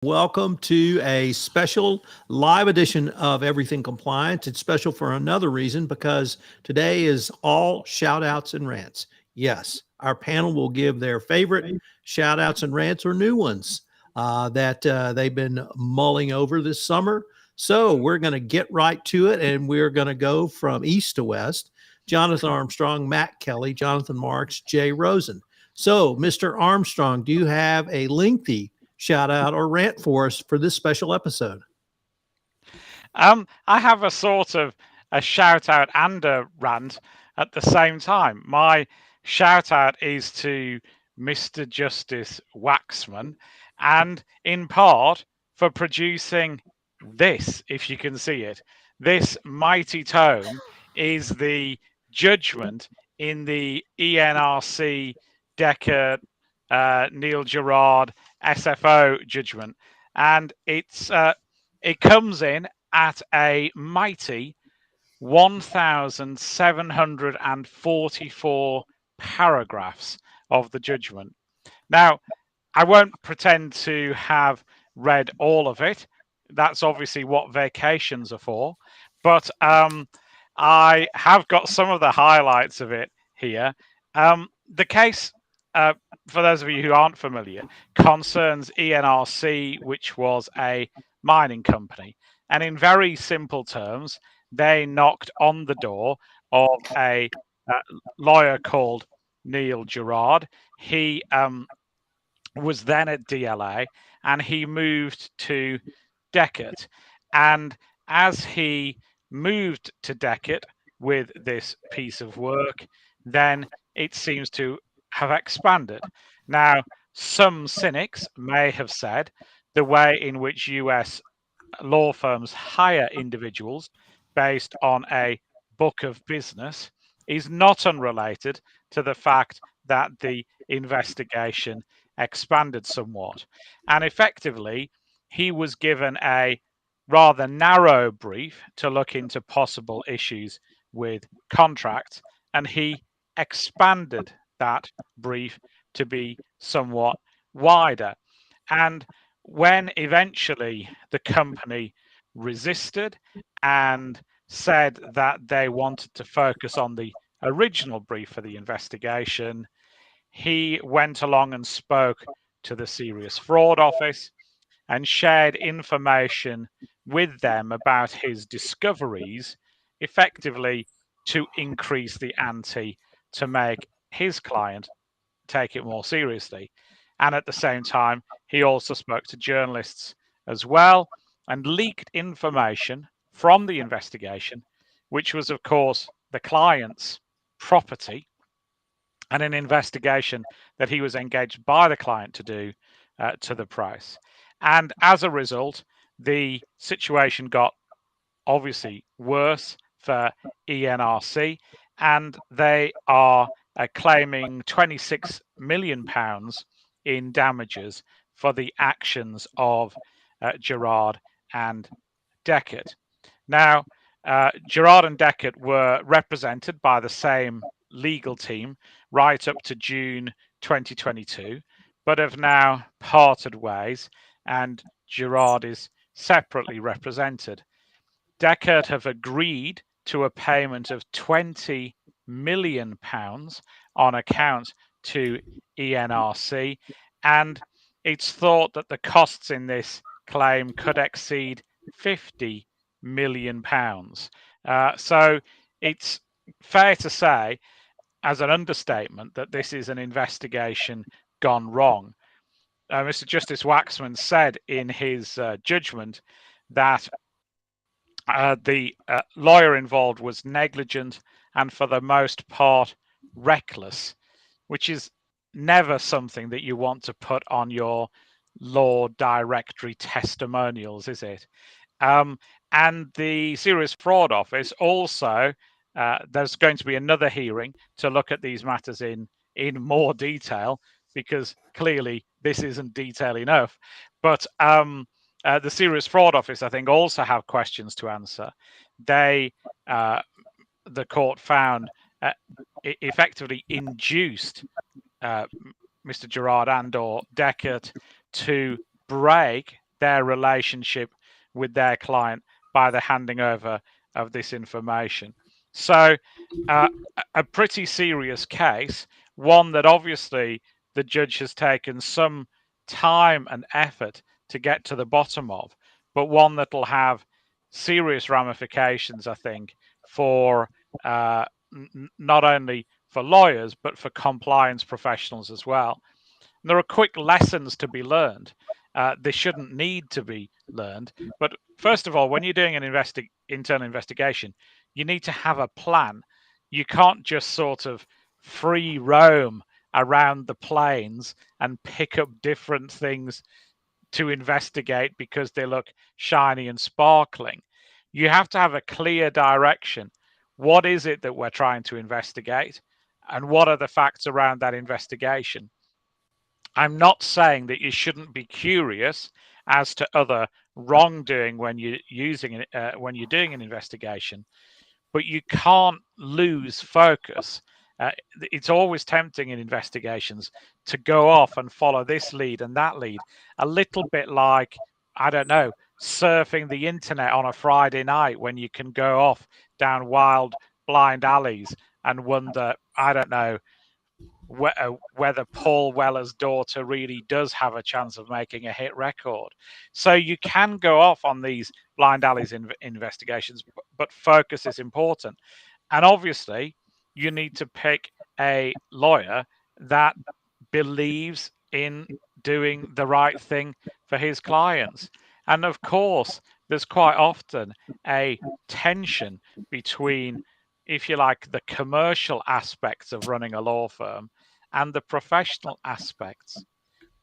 Welcome to a special live edition of Everything Compliance. It's special for another reason because today is all shout outs and rants. Yes, our panel will give their favorite shout outs and rants or new ones that they've been mulling over this summer. So we're going to get right to it and we're going to go from east to west. Jonathan Armstrong, Matt Kelly, Jonathan Marks, Jay Rosen. So, Mr. Armstrong, do you have a lengthy shout out or rant for us for this special episode? I have a sort of a shout out and a rant at the same time. My shout out is to Mr. Justice Waxman, and in part for producing this, if you can see it. This mighty tome is the judgment in the ENRC Decker Neil Gerard SFO judgment, and it comes in at a mighty 1,744 paragraphs of the judgment. Now, I won't pretend to have read all of it. That's obviously what vacations are for. But I have got some of the highlights of it here. The case, for those of you who aren't familiar, concerns ENRC, which was a mining company. And in very simple terms, they knocked on the door of a lawyer called Neil Gerard. He was then at DLA and he moved to Deckert. And as he moved to Deckert with this piece of work, then it seems to have expanded. Now, some cynics may have said the way in which US law firms hire individuals based on a book of business is not unrelated to the fact that the investigation expanded somewhat. And effectively, he was given a rather narrow brief to look into possible issues with contracts, and he expanded that brief to be somewhat wider. And when eventually the company resisted and said that they wanted to focus on the original brief for the investigation, he went along and spoke to the Serious Fraud Office and shared information with them about his discoveries, effectively to increase the ante to make his client take it more seriously. And at the same time, he also spoke to journalists as well and leaked information from the investigation, which was, of course, the client's property and an investigation that he was engaged by the client to do to the price. And as a result, the situation got obviously worse for ENRC, and they are claiming £26 million in damages for the actions of Gerard and Deckert. Now, Gerard and Deckert were represented by the same legal team right up to June 2022, but have now parted ways, and Gerard is separately represented. Deckert have agreed to a payment of £20 million on account to ENRC, and it's thought that the costs in this claim could exceed £50 million. So it's fair to say, as an understatement, that this is an investigation gone wrong. Mr. Justice Waxman said in his judgment that the lawyer involved was negligent and for the most part reckless, which is never something that you want to put on your law directory testimonials, is it? And the Serious Fraud Office also, there's going to be another hearing to look at these matters in more detail, because clearly this isn't detail enough. But the Serious Fraud Office, I think, also have questions to answer. They, the court found, effectively induced Mr. Gerard and or Deckert to break their relationship with their client by the handing over of this information. So a pretty serious case, one that obviously the judge has taken some time and effort to get to the bottom of, but one that will have serious ramifications, I think, for not only for lawyers, but for compliance professionals as well. And there are quick lessons to be learned. They shouldn't need to be learned. But first of all, when you're doing an internal investigation, you need to have a plan. You can't just sort of free roam around the plains and pick up different things to investigate because they look shiny and sparkling. You have to have a clear direction. What is it that we're trying to investigate? And what are the facts around that investigation? I'm not saying that you shouldn't be curious as to other wrongdoing when you're when you're doing an investigation, but you can't lose focus. It's always tempting in investigations to go off and follow this lead and that lead, a little bit like, I don't know, surfing the internet on a Friday night when you can go off down wild, blind alleys and wonder, I don't know, whether Paul Weller's daughter really does have a chance of making a hit record. So you can go off on these blind alleys investigations, but focus is important. And obviously, you need to pick a lawyer that believes in doing the right thing for his clients. And of course, there's quite often a tension between, if you like, the commercial aspects of running a law firm and the professional aspects.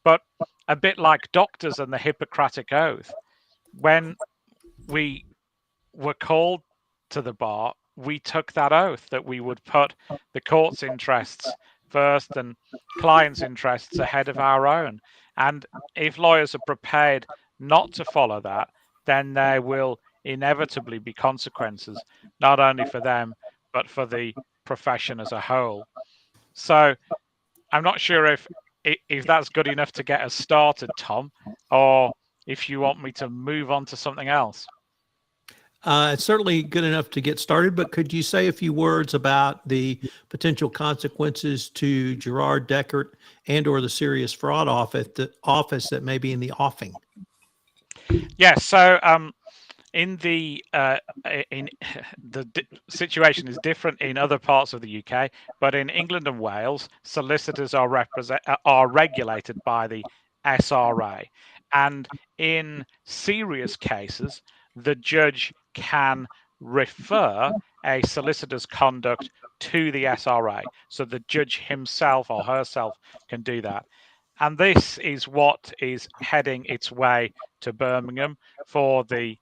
But a bit like doctors and the Hippocratic Oath, when we were called to the bar, we took that oath that we would put the court's interests first and clients' interests ahead of our own. And if lawyers are prepared not to follow that, then there will inevitably be consequences, not only for them, but for the profession as a whole. So I'm not sure if that's good enough to get us started, Tom, or if you want me to move on to something else. It's certainly good enough to get started, but could you say a few words about the potential consequences to Gerard Deckert and or the serious fraud office that may be in the offing? Yes. So situation is different in other parts of the UK, but in England and Wales, solicitors are regulated by the SRA, and in serious cases, the judge can refer a solicitor's conduct to the SRA. So the judge himself or herself can do that. And this is what is heading its way to Birmingham for the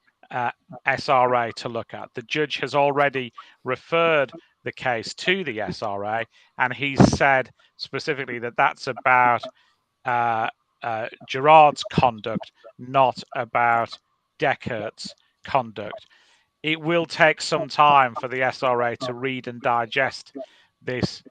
SRA to look at. The judge has already referred the case to the SRA, and he's said specifically that that's about Gerard's conduct, not about Deckert's conduct. It will take some time for the SRA to read and digest this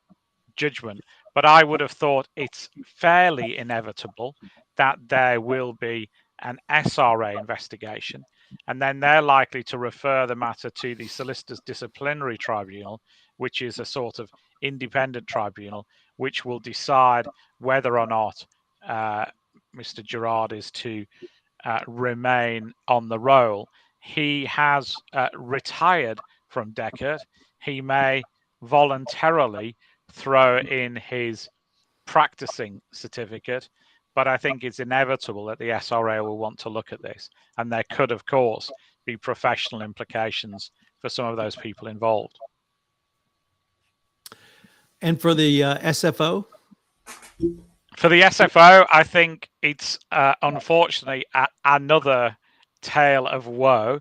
judgment, but I would have thought it's fairly inevitable that there will be an SRA investigation, and then they're likely to refer the matter to the Solicitors Disciplinary Tribunal, which is a sort of independent tribunal, which will decide whether or not Mr. Gerard is to remain on the roll. He has retired from Deckert. He may voluntarily throw in his practicing certificate, but I think it's inevitable that the SRA will want to look at this, and there could, of course, be professional implications for some of those people involved. And for the SFO? For the SFO, I think it's unfortunately another tale of woe.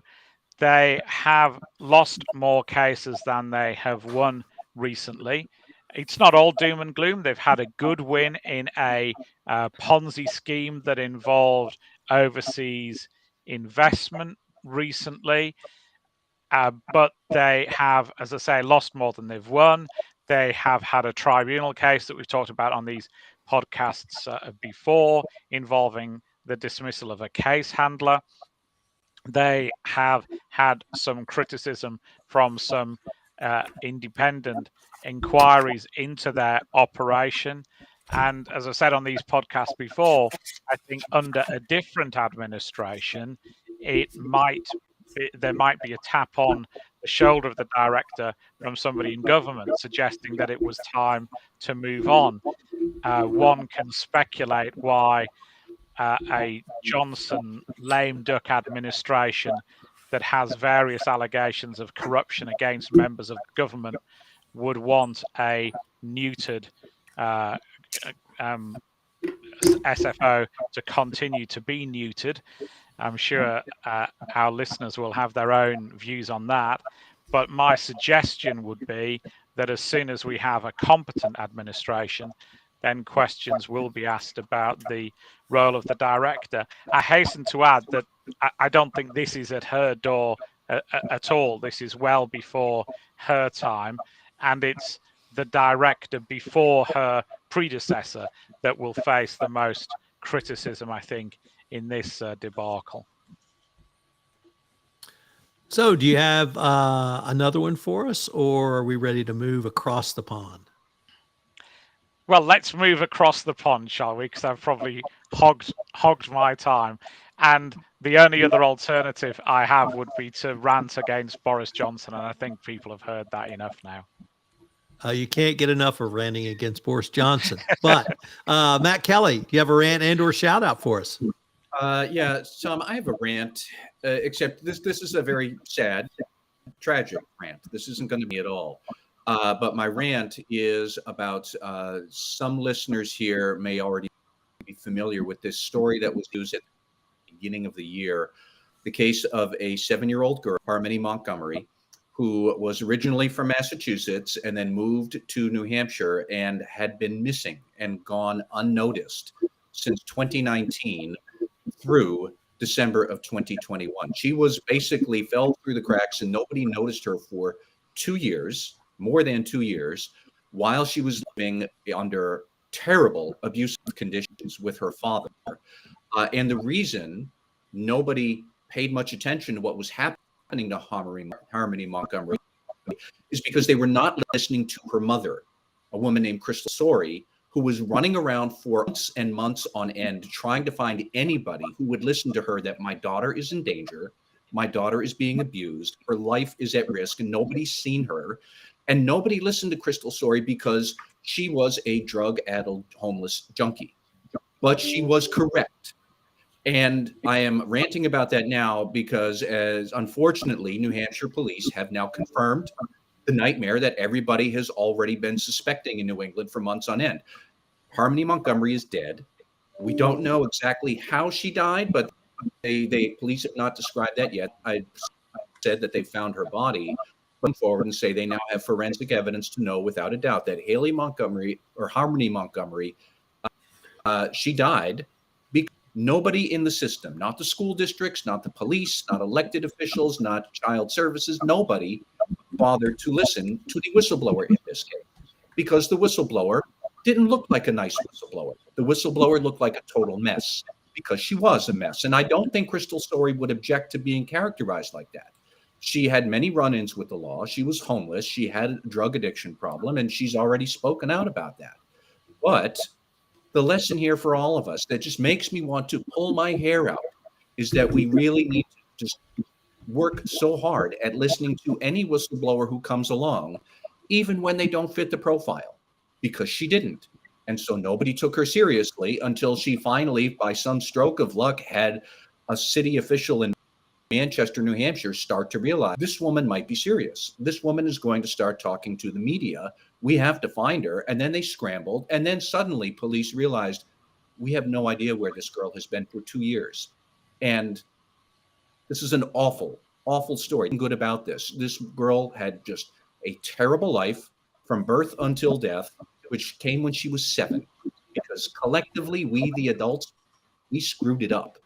They have lost more cases than they have won recently. It's not all doom and gloom. They've had a good win in a Ponzi scheme that involved overseas investment recently. But they have, as I say, lost more than they've won. They have had a tribunal case that we've talked about on these podcasts before, involving the dismissal of a case handler. They have had some criticism from some independent inquiries into their operation. And as I said on these podcasts before, I think under a different administration, there might be a tap on the shoulder of the director from somebody in government suggesting that it was time to move on. One can speculate why a Johnson lame duck administration that has various allegations of corruption against members of government would want a neutered SFO to continue to be neutered. I'm sure our listeners will have their own views on that. But my suggestion would be that as soon as we have a competent administration, then questions will be asked about the role of the director. I hasten to add that I don't think this is at her door at all. This is well before her time, and it's the director before her predecessor that will face the most criticism, I think, in this debacle. So do you have another one for us, or are we ready to move across the pond? Well, let's move across the pond, shall we? Because I've probably hogged my time. And the only other alternative I have would be to rant against Boris Johnson. And I think people have heard that enough now. You can't get enough of ranting against Boris Johnson. But Matt Kelly, do you have a rant and or shout out for us? Yeah, Tom, I have a rant, except this is a very sad, tragic rant. This isn't going to be at all. But my rant is about some listeners here may already be familiar with this story that was used at the beginning of the year, the case of a 7-year-old girl, Harmony Montgomery, who was originally from Massachusetts and then moved to New Hampshire and had been missing and gone unnoticed since 2019 through December of 2021. She was basically fell through the cracks and nobody noticed her for 2 years. More than 2 years, while she was living under terrible abusive conditions with her father. And the reason nobody paid much attention to what was happening to Harmony Montgomery is because they were not listening to her mother, a woman named Crystal Sorey, who was running around for months and months on end trying to find anybody who would listen to her that my daughter is in danger, my daughter is being abused, her life is at risk, and nobody's seen her. And nobody listened to Crystal Sorey because she was a drug-addled homeless junkie. But she was correct. And I am ranting about that now because, as unfortunately, New Hampshire police have now confirmed the nightmare that everybody has already been suspecting in New England for months on end. Harmony Montgomery is dead. We don't know exactly how she died, but the police have not described that yet. I said that they found her body. Forward and say they now have forensic evidence to know without a doubt that Haley Montgomery or Harmony Montgomery, she died because nobody in the system, not the school districts, not the police, not elected officials, not child services, nobody bothered to listen to the whistleblower in this case because the whistleblower didn't look like a nice whistleblower. The whistleblower looked like a total mess because she was a mess. And I don't think Crystal Sorey would object to being characterized like that. She had many run-ins with the law. She was homeless. She had a drug addiction problem, and she's already spoken out about that. But the lesson here for all of us that just makes me want to pull my hair out is that we really need to just work so hard at listening to any whistleblower who comes along, even when they don't fit the profile, because she didn't. And so nobody took her seriously until she finally, by some stroke of luck, had a city official in Manchester, New Hampshire, start to realize this woman might be serious. This woman is going to start talking to the media. We have to find her. And then they scrambled. And then suddenly police realized we have no idea where this girl has been for 2 years. And this is an awful, awful story. Nothing good about this. This girl had just a terrible life from birth until death, which came when she was 7. Because collectively, we, the adults, we screwed it up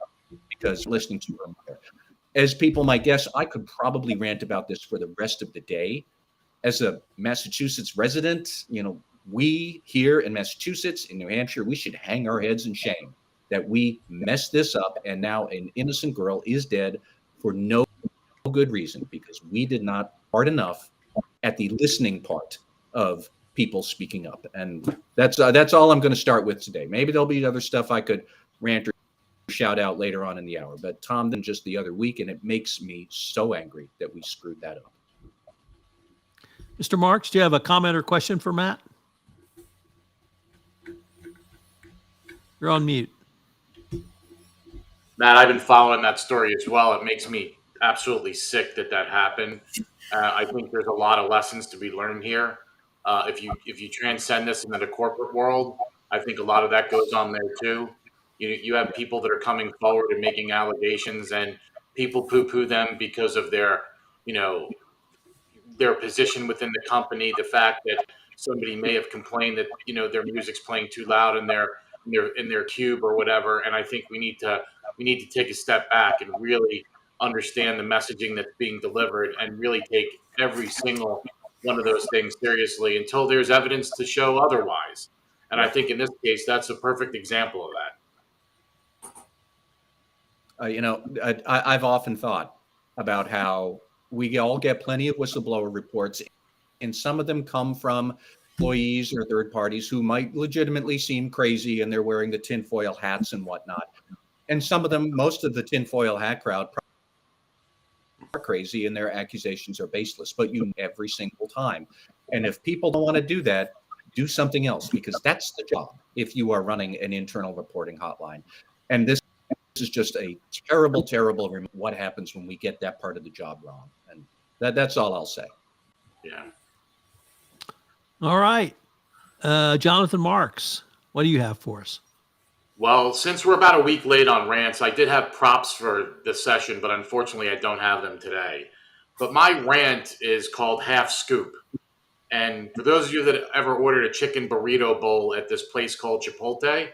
because listening to her mother. As people might guess, I could probably rant about this for the rest of the day. As a Massachusetts resident, we here in Massachusetts, in New Hampshire, we should hang our heads in shame that we messed this up, and now an innocent girl is dead for no good reason, because we did not hard enough at the listening part of people speaking up. And that's all I'm going to start with today. Maybe there'll be other stuff I could rant or shout out later on in the hour, but Tom did just the other week, and it makes me so angry that we screwed that up. Mr. Marks, do you have a comment or question for Matt? You're on mute. Matt, I've been following that story as well. It makes me absolutely sick that happened. I think there's a lot of lessons to be learned here. If you transcend this into the corporate world, I think a lot of that goes on there too. You have people that are coming forward and making allegations, and people poo-poo them because of their position within the company. The fact that somebody may have complained that their music's playing too loud in their cube or whatever. And I think we need to take a step back and really understand the messaging that's being delivered, and really take every single one of those things seriously until there's evidence to show otherwise. And I think in this case, that's a perfect example of that. I've often thought about how we all get plenty of whistleblower reports, and some of them come from employees or third parties who might legitimately seem crazy, and they're wearing the tinfoil hats and whatnot. And some of them, most of the tinfoil hat crowd, are crazy, and their accusations are baseless, but every single time. And if people don't want to do that, do something else, because that's the job if you are running an internal reporting hotline. And this is just a terrible, terrible what happens when we get that part of the job wrong. And that's all I'll say. Yeah. All right. Jonathan Marks, what do you have for us? Well, since we're about a week late on rants, I did have props for this session, but unfortunately I don't have them today. But my rant is called Half Scoop. And for those of you that ever ordered a chicken burrito bowl at this place called Chipotle,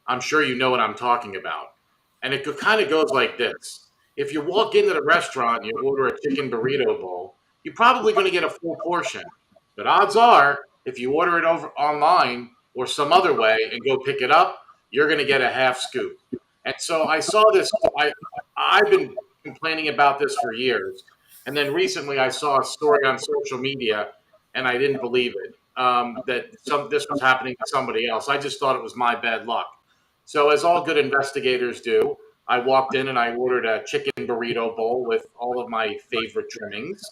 I'm sure you know what I'm talking about. And it kind of goes like this. If you walk into the restaurant and you order a chicken burrito bowl, you're probably going to get a full portion. But odds are, if you order it over online or some other way and go pick it up, you're going to get a half scoop. And so I saw this. I've been complaining about this for years. And then recently I saw a story on social media, and I didn't believe it, that this was happening to somebody else. I just thought it was my bad luck. So as all good investigators do, I walked in and I ordered a chicken burrito bowl with all of my favorite trimmings.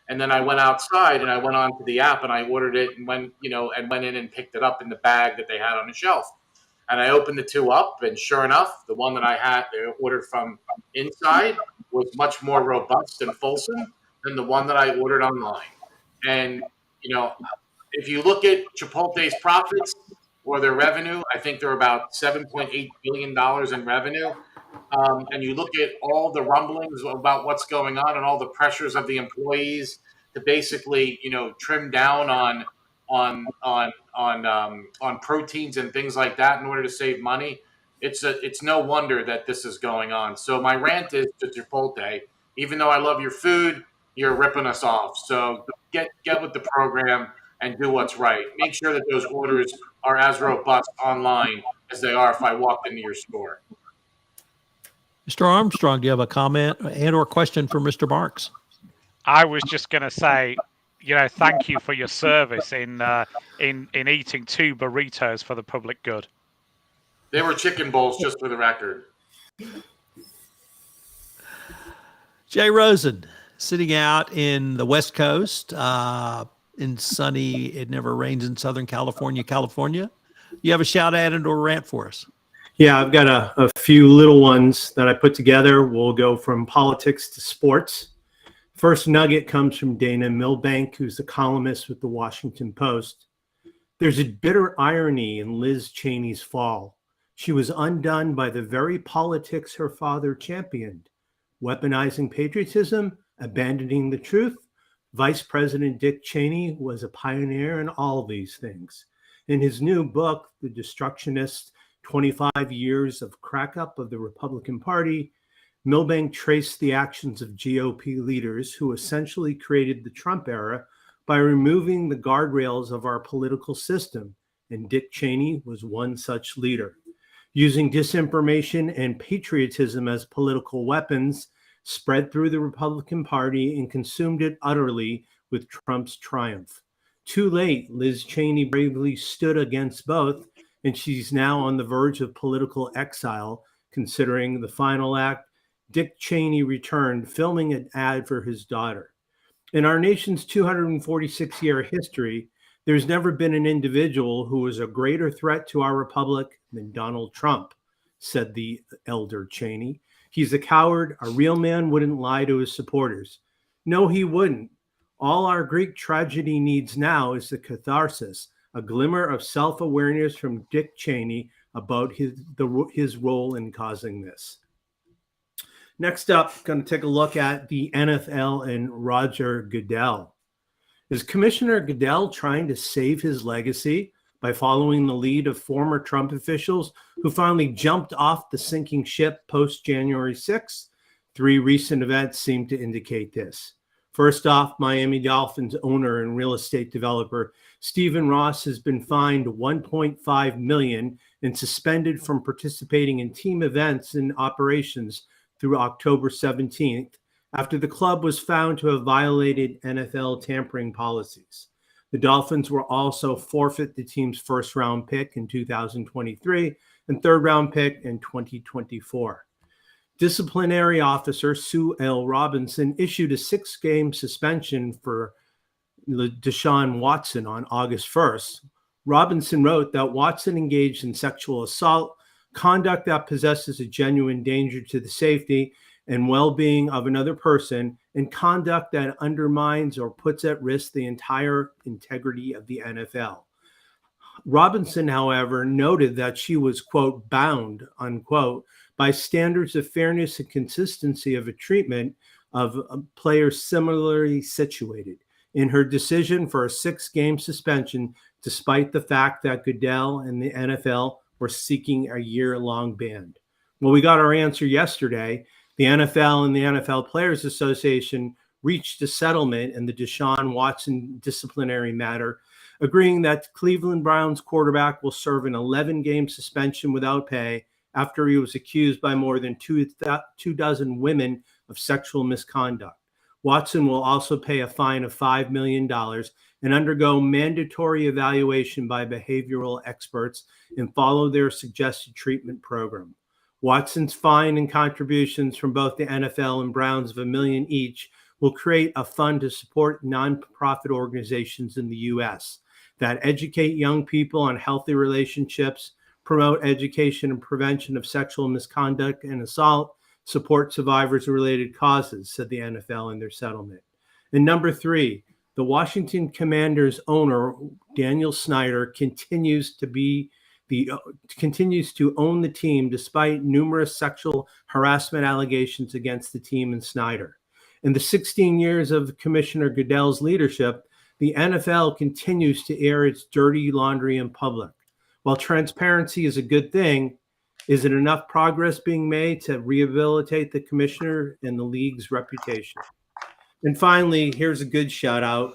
And then I went outside and I went onto the app and I ordered it and went in and picked it up in the bag that they had on the shelf. And I opened the two up, and sure enough, the one that I ordered from inside was much more robust and fulsome than the one that I ordered online. And, if you look at Chipotle's profits or their revenue, I think they're about $7.8 billion in revenue. And you look at all the rumblings about what's going on and all the pressures of the employees to basically, trim down on proteins and things like that in order to save money. It's no wonder that this is going on. So my rant is to Chipotle, even though I love your food, you're ripping us off. So get with the program and do what's right. Make sure that those orders are as robust online as they are if I walked into your store. Mr. Armstrong, do you have a comment and or question for Mr. Marks? I was just going to say, thank you for your service in eating 2 burritos for the public good. They were chicken bowls, just for the record. Jay Rosen, sitting out in the West Coast, in sunny, it never rains in Southern California. You have a shout out and or rant for us? Yeah, I've got a few little ones that I put together. We'll go from politics to sports. First nugget comes from Dana Milbank, who's a columnist with the Washington Post. There's a bitter irony in Liz Cheney's fall. She was undone by the very politics her father championed, weaponizing patriotism, abandoning the truth. Vice President Dick Cheney was a pioneer in all of these things. In his new book, The Destructionist, 25 Years of Crack-Up of the Republican Party, Milbank traced the actions of GOP leaders who essentially created the Trump era by removing the guardrails of our political system, and Dick Cheney was one such leader. using disinformation and patriotism as political weapons, spread through the Republican Party and consumed it utterly with Trump's triumph. Too late, Liz Cheney bravely stood against both, and she's now on the verge of political exile, considering the final act. Dick Cheney returned, filming an ad for his daughter. In our nation's 246-year history, there's never been an individual who was a greater threat to our republic than Donald Trump, said the elder Cheney. He's a coward. A real man wouldn't lie to his supporters. No, he wouldn't. All our Greek tragedy needs now is the catharsis, a glimmer of self-awareness from Dick Cheney about his role in causing this. Next up, going to take a look at the NFL and Roger Goodell. Is Commissioner Goodell trying to save his legacy by following the lead of former Trump officials who finally jumped off the sinking ship post-January 6th? 3 recent events seem to indicate this. First off, Miami Dolphins owner and real estate developer Stephen Ross has been fined $1.5 million and suspended from participating in team events and operations through October 17th after the club was found to have violated NFL tampering policies. The Dolphins will also forfeit the team's first-round pick in 2023 and third-round pick in 2024. Disciplinary officer Sue L. Robinson issued a 6-game suspension for Deshaun Watson on August 1st. Robinson wrote that Watson engaged in sexual assault, conduct that possesses a genuine danger to the safety and well-being of another person, and conduct that undermines or puts at risk the entire integrity of the NFL. Robinson, however, noted that she was, quote, bound, unquote, by standards of fairness and consistency of a treatment of players similarly situated in her decision for a 6-game suspension, despite the fact that Goodell and the NFL were seeking a year-long ban. Well, we got our answer yesterday. The NFL and the NFL Players Association reached a settlement in the Deshaun Watson disciplinary matter, agreeing that Cleveland Browns quarterback will serve an 11-game suspension without pay after he was accused by more than 24 women of sexual misconduct. Watson will also pay a fine of $5 million and undergo mandatory evaluation by behavioral experts and follow their suggested treatment program. Watson's fine and contributions from both the NFL and Browns of $1 million each will create a fund to support nonprofit organizations in the U.S. that educate young people on healthy relationships, promote education and prevention of sexual misconduct and assault, support survivors of related causes, said the NFL in their settlement. And number 3, the Washington Commanders owner, Daniel Snyder, continues to own the team despite numerous sexual harassment allegations against the team and Snyder. In the 16 years of Commissioner Goodell's leadership, the NFL continues to air its dirty laundry in public. While transparency is a good thing, is it enough progress being made to rehabilitate the commissioner and the league's reputation? And finally, here's a good shout out.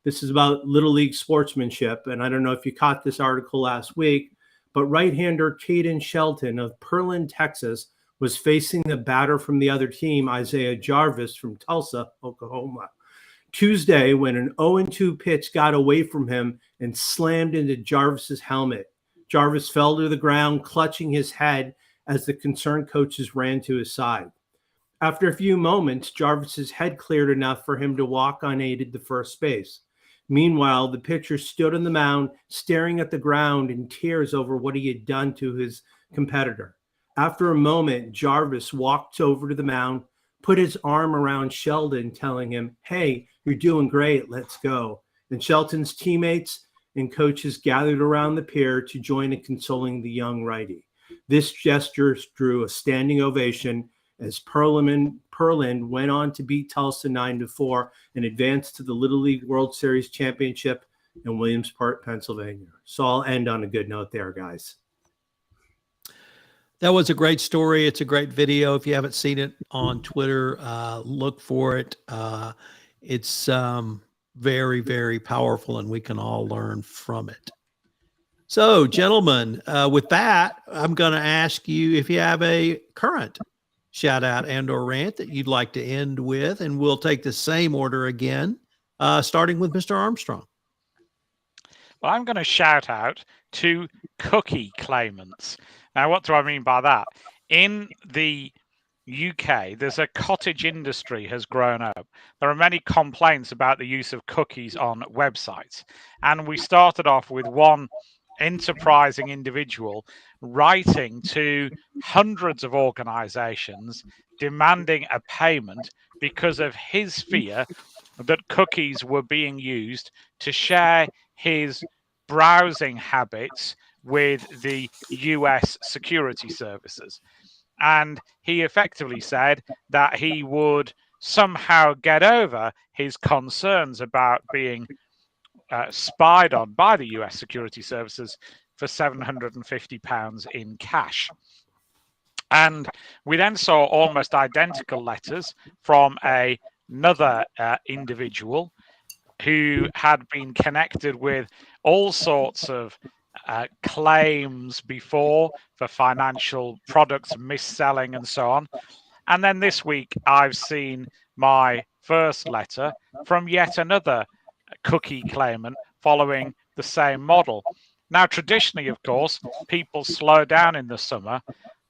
This is about Little League sportsmanship. And I don't know if you caught this article last week, but right-hander Caden Shelton of Pearland, Texas, was facing the batter from the other team, Isaiah Jarvis from Tulsa, Oklahoma, Tuesday when an 0-2 pitch got away from him and slammed into Jarvis's helmet. Jarvis fell to the ground, clutching his head as the concerned coaches ran to his side. After a few moments, Jarvis's head cleared enough for him to walk unaided to first base. Meanwhile, the pitcher stood on the mound, staring at the ground in tears over what he had done to his competitor. After a moment, Jarvis walked over to the mound, put his arm around Sheldon, telling him, "Hey, you're doing great, let's go." And Shelton's teammates and coaches gathered around the pier to join in consoling the young righty. This gesture drew a standing ovation as Pearland went on to beat Tulsa 9-4 and advance to the Little League World Series Championship in Williamsport, Pennsylvania. So I'll end on a good note there, guys. That was a great story. It's a great video. If you haven't seen it on Twitter, look for it. It's very, very powerful, and we can all learn from it. So, gentlemen, with that, I'm going to ask you if you have a current shout out and or rant that you'd like to end with, and we'll take the same order again, starting with Mr. Armstrong. Well, I'm going to shout out to cookie claimants. Now, what do I mean by that? In the UK, there's a cottage industry has grown up. There are many complaints about the use of cookies on websites. And we started off with one enterprising individual writing to hundreds of organizations demanding a payment because of his fear that cookies were being used to share his browsing habits with the US security services. And he effectively said that he would somehow get over his concerns about being spied on by the US security services for £750 in cash. And we then saw almost identical letters from another individual who had been connected with all sorts of claims before for financial products mis-selling and so on. And then this week I've seen my first letter from yet another cookie claimant following the same model. Now, traditionally, of course, people slow down in the summer,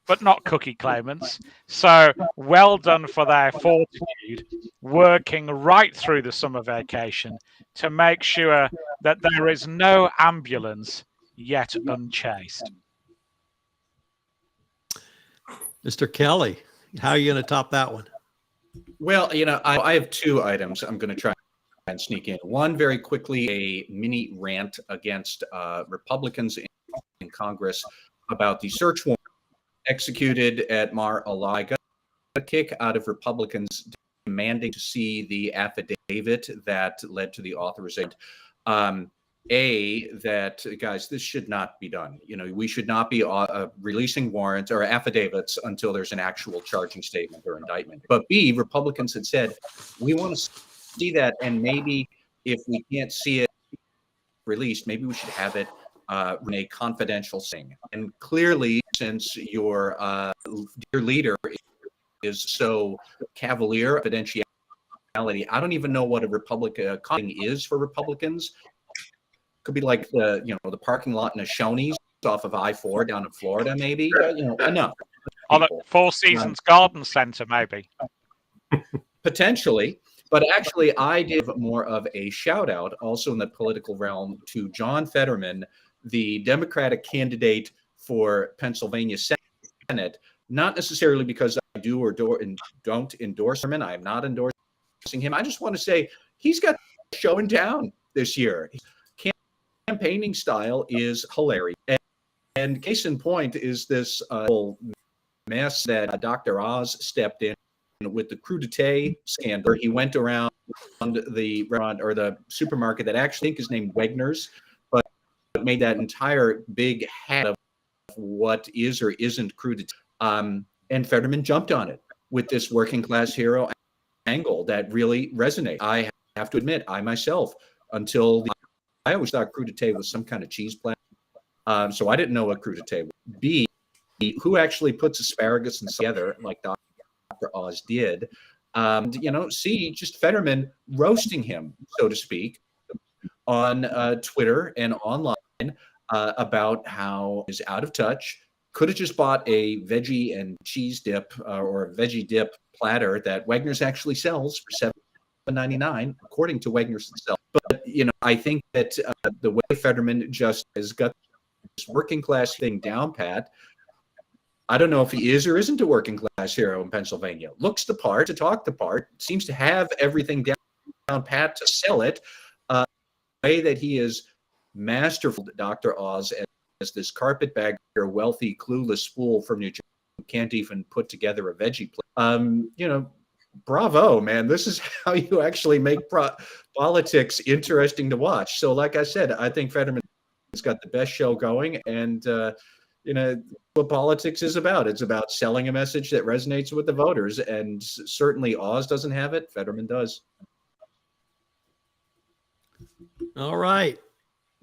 but not cookie claimants. So well done for their fortitude, working right through the summer vacation to make sure that there is no ambulance yet unchased. Mr. Kelly, how are you going to top that one? Well, I have two items I'm going to try and sneak in. One, very quickly, a mini rant against Republicans in Congress about the search warrant executed at Mar-a-Lago. A kick out of Republicans demanding to see the affidavit that led to the authorization. That guys, this should not be done. We should not be releasing warrants or affidavits until there's an actual charging statement or indictment. But B, Republicans had said, we want to see that, and maybe if we can't see it released, maybe we should have it in a confidential thing. And clearly, since your dear leader is so cavalier of confidentiality, I don't even know what a Republican is for Republicans. Could be like the parking lot in a Shoney's off of I-4 down in Florida, maybe. Enough. Or the Four Seasons Garden Center, maybe. Potentially. But actually, I did more of a shout out also in the political realm to John Fetterman, the Democratic candidate for Pennsylvania Senate, not necessarily because I do or don't endorse him. I am not endorsing him. I just want to say he's got showing down this year. His campaigning style is hilarious. And case in point is this whole mess that Dr. Oz stepped in with the crudité scandal. He went around the restaurant or the supermarket that I actually think is named Wegner's, but made that entire big hat of what is or isn't crudité. And Fetterman jumped on it with this working class hero angle that really resonates. I have to admit, I myself, I always thought crudité was some kind of cheese plant. So I didn't know what crudité was. B, who actually puts asparagus together like Dr. Oz did. C, just Fetterman roasting him, so to speak, on Twitter and online about how he's out of touch. Could have just bought a veggie and cheese dip or a veggie dip platter that Wegner's actually sells for $7.99, according to Wegner's itself. But I think that the way Fetterman just has got this working class thing down pat. I don't know if he is or isn't a working class hero in Pennsylvania. Looks the part, to talk the part, seems to have everything down pat to sell it. The way that he is masterful, Dr. Oz, as this carpetbagger, wealthy, clueless fool from New Jersey who can't even put together a veggie plate. Bravo, man. This is how you actually make politics interesting to watch. So like I said, I think Fetterman has got the best show going, and what politics is about. It's about selling a message that resonates with the voters, and certainly Oz doesn't have it. Fetterman does. All right.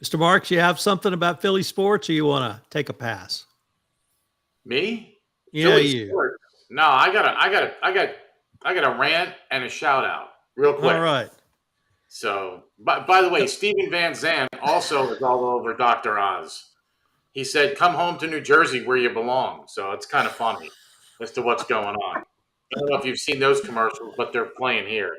Mr. Marks, you have something about Philly sports, or you want to take a pass? Me? Yeah, Philly you. sports. No, I got a rant and a shout out real quick. All right. So, by the way, Steven Van Zandt also is all over Dr. Oz. He said, "Come home to New Jersey where you belong." So it's kind of funny as to what's going on. I don't know if you've seen those commercials, but they're playing here.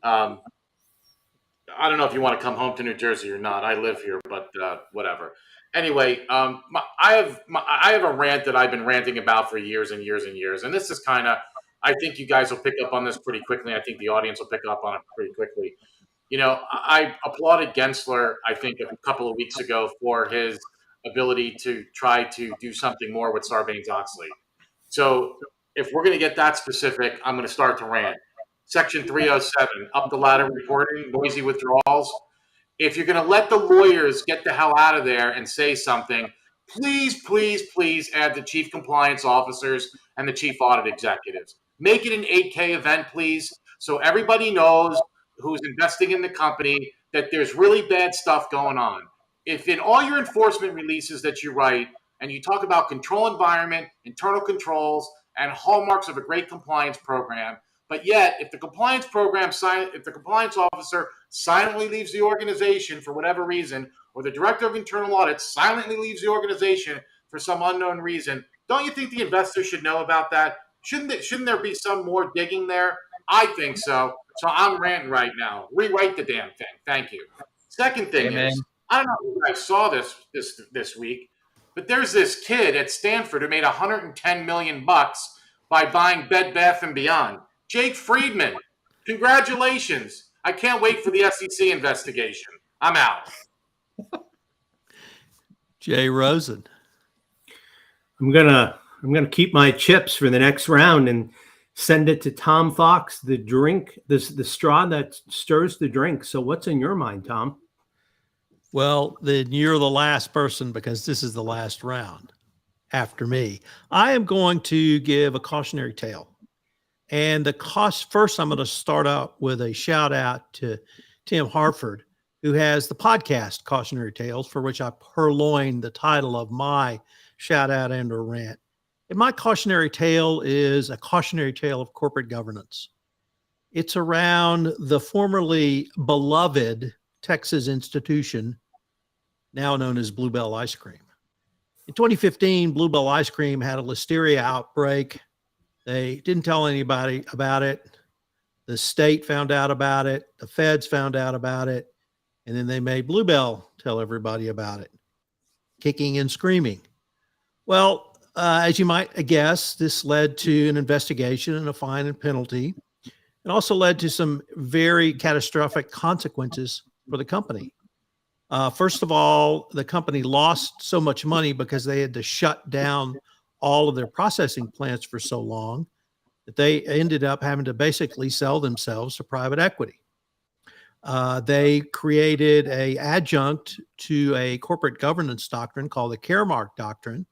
I don't know if you want to come home to New Jersey or not. I live here, but whatever. Anyway, I have a rant that I've been ranting about for years and years and years, and this is kind of. I think you guys will pick up on this pretty quickly. I think the audience will pick up on it pretty quickly. You know, I applauded Gensler, I think, a couple of weeks ago for his ability to try to do something more with Sarbanes-Oxley. So if we're going to get that specific, I'm going to start to rant. Section 307, up the ladder reporting, noisy withdrawals. If you're going to let the lawyers get the hell out of there and say something, please, please, please add the chief compliance officers and the chief audit executives. Make it an 8K event, please, so everybody knows who's investing in the company that there's really bad stuff going on. If in all your enforcement releases that you write and you talk about control environment, internal controls, and hallmarks of a great compliance program, but yet if the compliance officer silently leaves the organization for whatever reason, or the director of internal audit silently leaves the organization for some unknown reason, don't you think the investors should know about that? Shouldn't there be some more digging there? I think so. So I'm ranting right now. Rewrite the damn thing. Thank you. Second thing is, I don't know if you guys saw this week, but there's this kid at Stanford who made $110 million by buying Bed Bath & Beyond. Jake Friedman, congratulations. I can't wait for the SEC investigation. I'm out. Jay Rosen. I'm gonna keep my chips for the next round and send it to Tom Fox, the straw that stirs the drink. So what's in your mind, Tom? Well, then you're the last person because this is the last round after me. I am going to give a cautionary tale. And first, I'm going to start out with a shout out to Tim Harford, who has the podcast Cautionary Tales, for which I purloined the title of my shout out and or rant. And my cautionary tale is a cautionary tale of corporate governance. It's around the formerly beloved Texas institution, now known as Bluebell Ice Cream. In 2015, Bluebell Ice Cream had a listeria outbreak. They didn't tell anybody about it. The state found out about it. The feds found out about it. And then they made Bluebell tell everybody about it, kicking and screaming. Well, as you might guess, this led to an investigation and a fine and penalty. It also led to some very catastrophic consequences for the company. First of all, the company lost so much money because they had to shut down all of their processing plants for so long that they ended up having to basically sell themselves to private equity. They created an adjunct to a corporate governance doctrine called the Caremark Doctrine,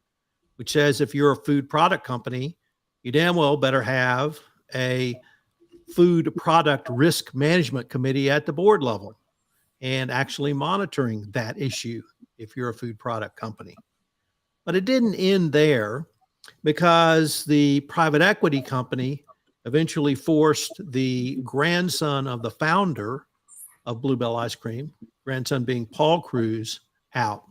which says if you're a food product company, you damn well better have a food product risk management committee at the board level and actually monitoring that issue if you're a food product company. But it didn't end there, because the private equity company eventually forced the grandson of the founder of Bluebell Ice Cream, grandson being Paul Kruse, out.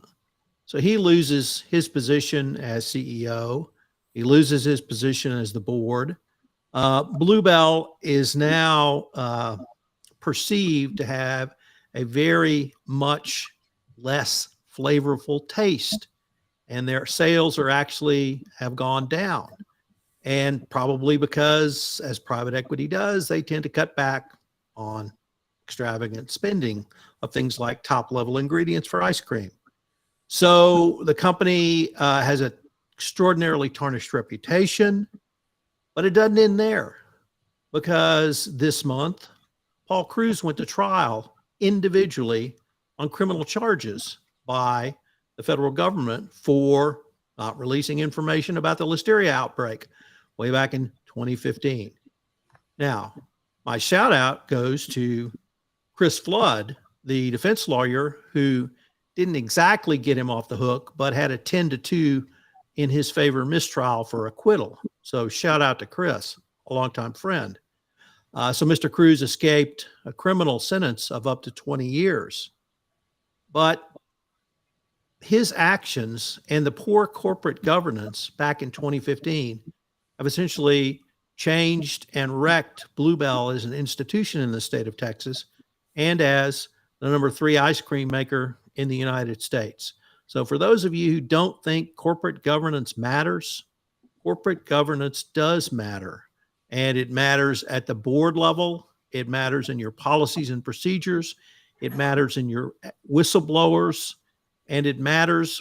So he loses his position as CEO. He loses his position as the board. Bluebell is now perceived to have a very much less flavorful taste, and their sales have gone down. And probably because, as private equity does, they tend to cut back on extravagant spending of things like top-level ingredients for ice cream. So the company has an extraordinarily tarnished reputation, but it doesn't end there, because this month, Paul Kruse went to trial individually on criminal charges by the federal government for not releasing information about the listeria outbreak way back in 2015. Now, my shout out goes to Chris Flood, the defense lawyer who didn't exactly get him off the hook, but had a 10-2 in his favor mistrial for acquittal. So shout out to Chris, a longtime friend. So Mr. Cruz escaped a criminal sentence of up to 20 years. But his actions and the poor corporate governance back in 2015 have essentially changed and wrecked Bluebell as an institution in the state of Texas and as the #3 ice cream maker in the United States. So for those of you who don't think corporate governance matters, corporate governance does matter. And it matters at the board level. It matters in your policies and procedures. It matters in your whistleblowers. And it matters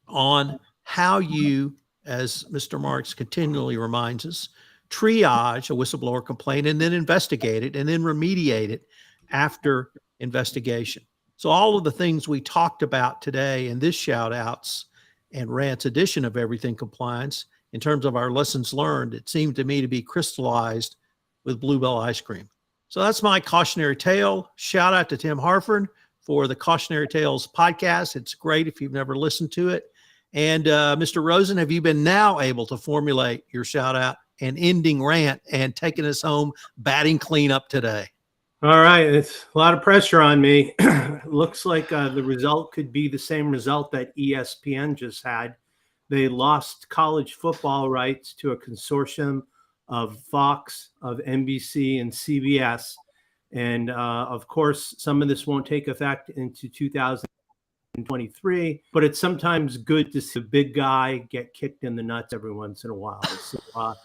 on how you, as Mr. Marks continually reminds us, triage a whistleblower complaint and then investigate it and then remediate it after investigation. So all of the things we talked about today in this shout outs and rants edition of Everything Compliance, in terms of our lessons learned, it seemed to me to be crystallized with Bluebell ice cream. So that's my cautionary tale. Shout out to Tim Harford for the Cautionary Tales podcast. It's great if you've never listened to it. And Mr. Rosen, have you been now able to formulate your shout out and ending rant and taking us home batting cleanup today? All right. It's a lot of pressure on me. Looks like the result could be the same result that ESPN just had. They lost college football rights to a consortium of Fox, of NBC, and CBS. And of course, some of this won't take effect into 2023, but it's sometimes good to see a big guy get kicked in the nuts every once in a while. So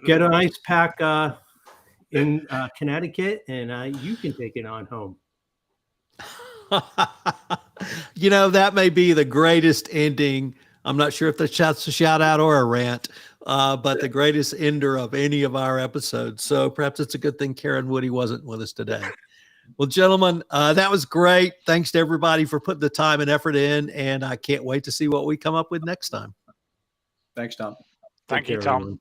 get an ice pack in Connecticut, and you can take it on home. You know, that may be the greatest ending. I'm not sure if that's a shout out or a rant, but the greatest ender of any of our episodes. So perhaps it's a good thing Karen Woody wasn't with us today. Well, gentlemen, that was great. Thanks to everybody for putting the time and effort in, and I can't wait to see what we come up with next time. Thanks, Tom. Thank you, Take care, Tom. everyone.